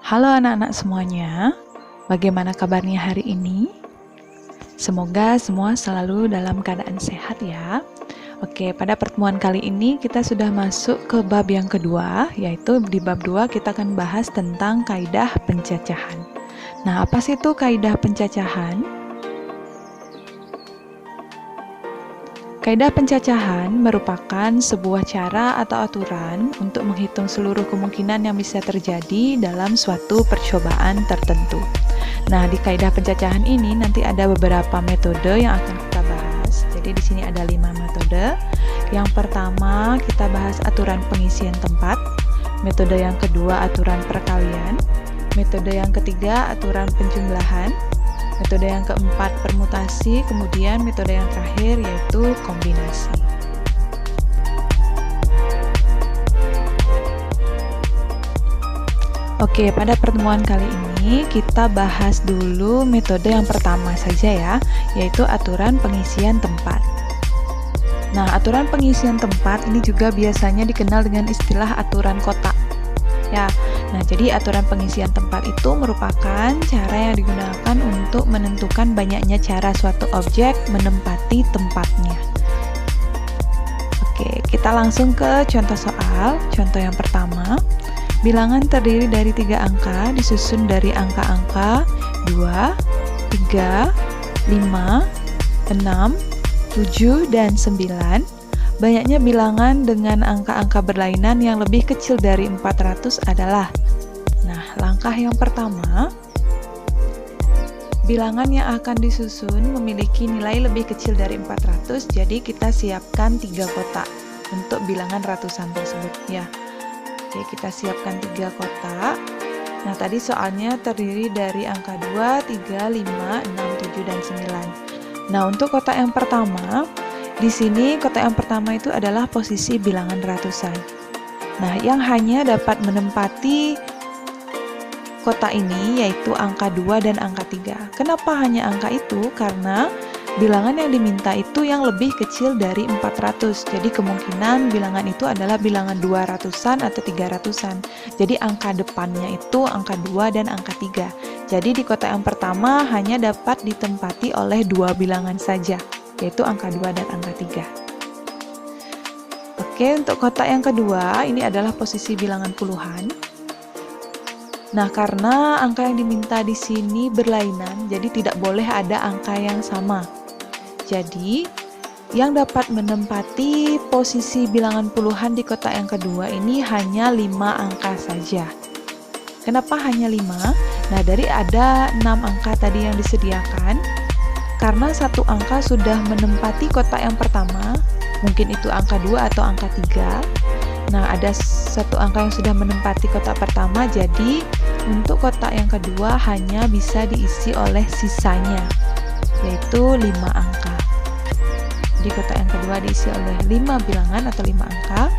Halo anak-anak semuanya, bagaimana kabarnya hari ini? Semoga semua selalu dalam keadaan sehat ya. Oke, pada pertemuan kali ini kita sudah masuk ke bab yang kedua, yaitu di bab 2 kita akan bahas tentang kaidah pencacahan. Nah, apa sih itu kaidah pencacahan? Kaidah pencacahan merupakan sebuah cara atau aturan untuk menghitung seluruh kemungkinan yang bisa terjadi dalam suatu percobaan tertentu. Nah, di kaidah pencacahan ini nanti ada beberapa metode yang akan kita bahas. Jadi di sini ada 5 metode. Yang pertama, kita bahas aturan pengisian tempat. Metode yang kedua, aturan perkalian. Metode yang ketiga, aturan penjumlahan. Metode yang keempat, permutasi, kemudian metode yang terakhir yaitu kombinasi. Oke, pada pertemuan kali ini kita bahas dulu metode yang pertama saja ya, yaitu aturan pengisian tempat. Nah, aturan pengisian tempat ini juga biasanya dikenal dengan istilah aturan kotak. Ya, nah jadi aturan pengisian tempat itu merupakan cara yang digunakan untuk menentukan banyaknya cara suatu objek menempati tempatnya. Oke, kita langsung ke contoh soal. Contoh yang pertama, bilangan terdiri dari 3 angka disusun dari angka-angka 2, 3, 5, 6, 7, dan 9. Banyaknya bilangan dengan angka-angka berlainan yang lebih kecil dari 400 adalah. Nah, langkah yang pertama, bilangan yang akan disusun memiliki nilai lebih kecil dari 400, jadi kita siapkan 3 kotak untuk bilangan ratusan tersebut ya. Oke, kita siapkan 3 kotak. Nah, tadi soalnya terdiri dari angka 2, 3, 5, 6, 7, dan 9. Nah, untuk kotak yang pertama, di sini kotak yang pertama itu adalah posisi bilangan ratusan. Nah, yang hanya dapat menempati kotak ini yaitu angka 2 dan angka 3. Kenapa hanya angka itu? Karena bilangan yang diminta itu yang lebih kecil dari 400. Jadi kemungkinan bilangan itu adalah bilangan 200-an atau 300-an. Jadi angka depannya itu angka 2 dan angka 3. Jadi di kotak yang pertama hanya dapat ditempati oleh 2 bilangan saja, yaitu angka 2 dan angka 3. Oke, untuk kotak yang kedua, ini adalah posisi bilangan puluhan. Nah, karena angka yang diminta di sini berlainan, jadi tidak boleh ada angka yang sama. Jadi, yang dapat menempati posisi bilangan puluhan di kotak yang kedua ini hanya 5 angka saja. Kenapa hanya 5? Nah, dari ada 6 angka tadi yang disediakan, karena satu angka sudah menempati kotak yang pertama, mungkin itu angka 2 atau angka 3. Nah, ada satu angka yang sudah menempati kotak pertama, jadi untuk kotak yang kedua hanya bisa diisi oleh sisanya, yaitu 5 angka. Jadi kotak yang kedua diisi oleh 5 bilangan atau 5 angka.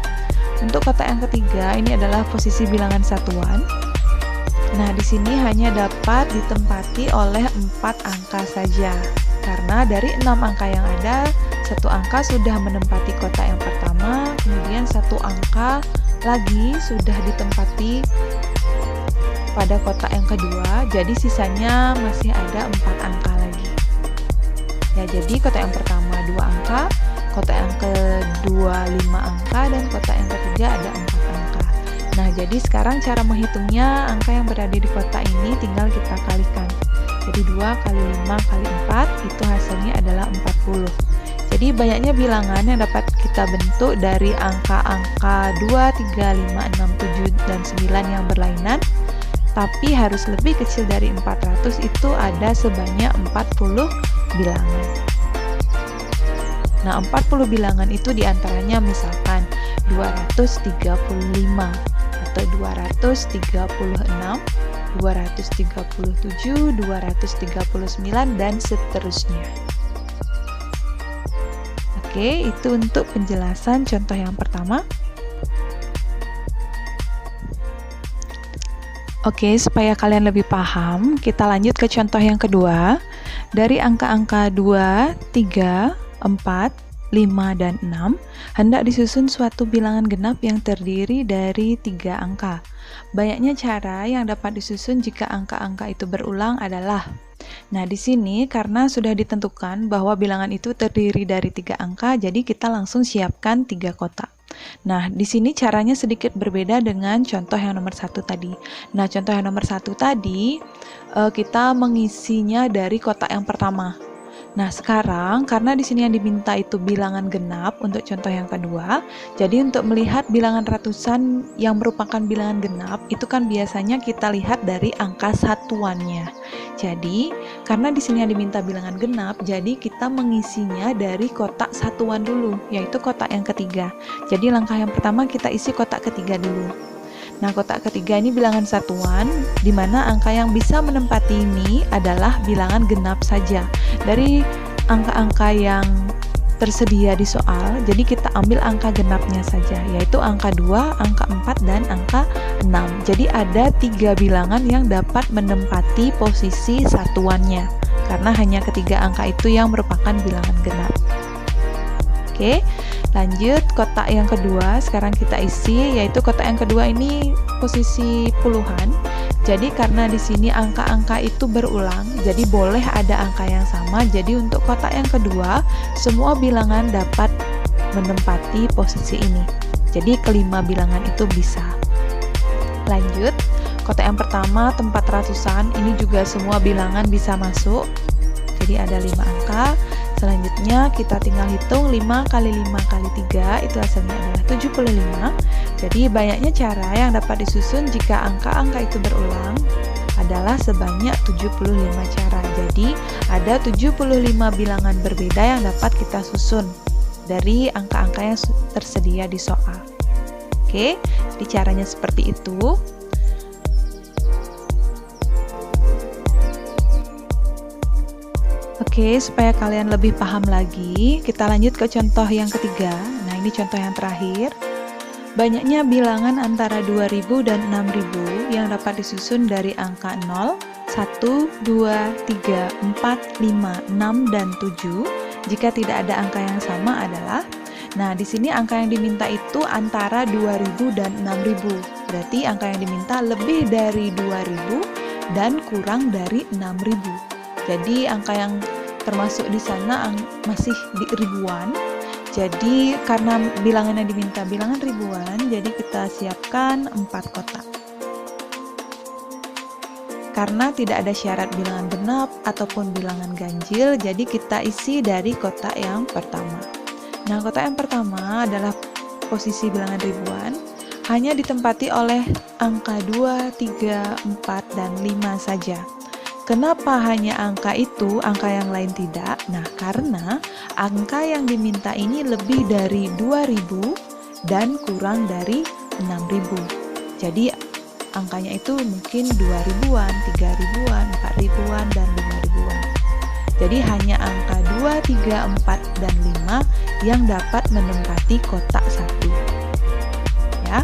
Untuk kotak yang ketiga, ini adalah posisi bilangan satuan. Nah, di sini hanya dapat ditempati oleh 4 angka saja. Karena dari 6 angka yang ada, satu angka sudah menempati kotak yang pertama, kemudian satu angka lagi sudah ditempati pada kotak yang kedua, jadi sisanya masih ada 4 angka lagi. Ya, jadi kotak yang pertama 2 angka, kotak yang kedua 5 angka, dan kotak yang ketiga ada 4 angka. Nah, jadi sekarang cara menghitungnya, angka yang berada di kotak ini tinggal kita kalikan. Jadi 2 kali 5 kali 4 itu hasilnya adalah 40. Jadi banyaknya bilangan yang dapat kita bentuk dari angka-angka 2, 3, 5, 6, 7, dan 9 yang berlainan, tapi harus lebih kecil dari 400 itu ada sebanyak 40 bilangan. Nah, 40 bilangan itu diantaranya misalkan 235 atau 236, 237, 239, dan seterusnya. Oke, itu untuk penjelasan contoh yang pertama. Oke, supaya kalian lebih paham, kita lanjut ke contoh yang kedua. Dari angka-angka 2, 3, 4, 5, dan 6, hendak disusun suatu bilangan genap yang terdiri dari 3 angka. Banyaknya cara yang dapat disusun jika angka-angka itu berulang adalah, nah di sini karena sudah ditentukan bahwa bilangan itu terdiri dari 3 angka, jadi kita langsung siapkan 3 kotak. Nah, di sini caranya sedikit berbeda dengan contoh yang nomor 1 tadi. Nah, contoh yang nomor 1 tadi, kita mengisinya dari kotak yang pertama. Nah, sekarang karena di sini yang diminta itu bilangan genap untuk contoh yang kedua, jadi untuk melihat bilangan ratusan yang merupakan bilangan genap, itu kan biasanya kita lihat dari angka satuannya. Jadi, karena di sini yang diminta bilangan genap, jadi kita mengisinya dari kotak satuan dulu, yaitu kotak yang ketiga. Jadi, langkah yang pertama kita isi kotak ketiga dulu. Nah, kotak ketiga ini bilangan satuan, di mana angka yang bisa menempati ini adalah bilangan genap saja. Dari angka-angka yang tersedia di soal, jadi kita ambil angka genapnya saja, yaitu angka 2, angka 4, dan angka 6. Jadi ada 3 bilangan yang dapat menempati posisi satuannya, karena hanya ketiga angka itu yang merupakan bilangan genap. Oke, lanjut kotak yang kedua sekarang kita isi, yaitu kotak yang kedua ini posisi puluhan. Jadi karena di sini angka-angka itu berulang, jadi boleh ada angka yang sama. Jadi untuk kotak yang kedua semua bilangan dapat menempati posisi ini. Jadi kelima bilangan itu bisa. Lanjut, kotak yang pertama tempat ratusan, ini juga semua bilangan bisa masuk. Jadi ada 5 angka. Selanjutnya kita tinggal hitung 5 kali 5 kali 3, itu hasilnya adalah 75. Jadi banyaknya cara yang dapat disusun jika angka-angka itu berulang adalah sebanyak 75 cara. Jadi ada 75 bilangan berbeda yang dapat kita susun dari angka-angka yang tersedia di soal. Oke, jadi caranya seperti itu. Oke, supaya kalian lebih paham lagi, kita lanjut ke contoh yang ketiga. Nah, ini contoh yang terakhir. Banyaknya bilangan antara 2000 dan 6000 yang dapat disusun dari angka 0, 1, 2, 3, 4, 5, 6, dan 7. Jika tidak ada angka yang sama adalah, nah di sini angka yang diminta itu antara 2000 dan 6000. Berarti angka yang diminta lebih dari 2000 dan kurang dari 6000. Jadi angka yang termasuk di sana masih di ribuan. Jadi karena bilangan yang diminta bilangan ribuan, jadi kita siapkan 4 kotak. Karena tidak ada syarat bilangan genap ataupun bilangan ganjil, jadi kita isi dari kotak yang pertama. Nah, kotak yang pertama adalah posisi bilangan ribuan, hanya ditempati oleh angka 2, 3, 4, dan 5 saja. Kenapa hanya angka itu, angka yang lain tidak? Nah, karena angka yang diminta ini lebih dari 2000 dan kurang dari 6000. Jadi angkanya itu mungkin 2000-an, 3000-an, 4000-an, dan 5000-an. Jadi hanya angka 2, 3, 4, dan 5 yang dapat menempati kotak 1. Ya.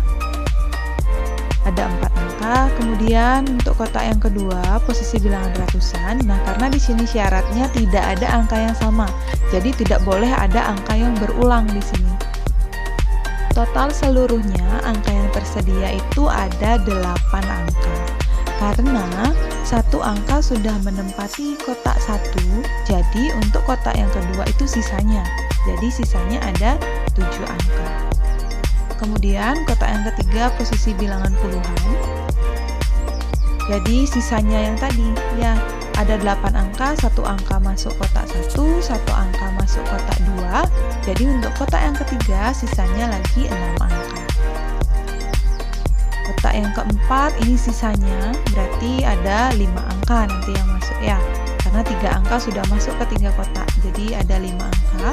Ada 4 angka. Kemudian untuk kotak yang kedua, posisi bilangan ratusan. Nah, karena di sini syaratnya tidak ada angka yang sama. Jadi tidak boleh ada angka yang berulang di sini. Total seluruhnya angka yang tersedia itu ada 8 angka. Karena satu angka sudah menempati kotak 1, jadi untuk kotak yang kedua itu sisanya. Jadi sisanya ada 7 angka. Kemudian kotak yang ketiga posisi bilangan puluhan. Jadi sisanya yang tadi ya ada 8 angka, satu angka masuk kotak 1, satu angka masuk kotak 2. Jadi untuk kotak yang ketiga sisanya lagi 6 angka. Kotak yang keempat ini sisanya berarti ada 5 angka nanti yang masuk ya. Karena 3 angka sudah masuk ke 3 kotak. Jadi ada 5 angka.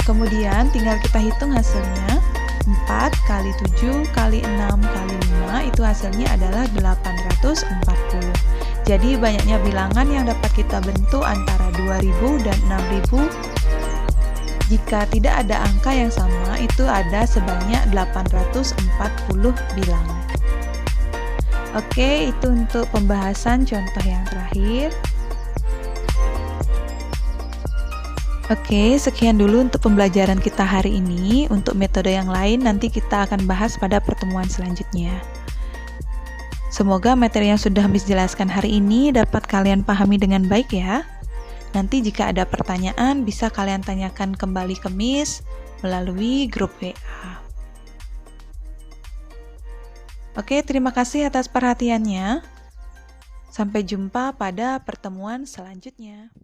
Kemudian tinggal kita hitung hasilnya. 4 kali 7 kali 6 kali 5 itu hasilnya adalah 840. Jadi banyaknya bilangan yang dapat kita bentuk antara 2000 dan 6000. Jika tidak ada angka yang sama, itu ada sebanyak 840 bilangan. Oke, itu untuk pembahasan contoh yang terakhir. Oke, sekian dulu untuk pembelajaran kita hari ini. Untuk metode yang lain nanti kita akan bahas pada pertemuan selanjutnya. Semoga materi yang sudah Miss jelaskan hari ini dapat kalian pahami dengan baik ya. Nanti jika ada pertanyaan bisa kalian tanyakan kembali ke Miss melalui grup WA. Oke, terima kasih atas perhatiannya. Sampai jumpa pada pertemuan selanjutnya.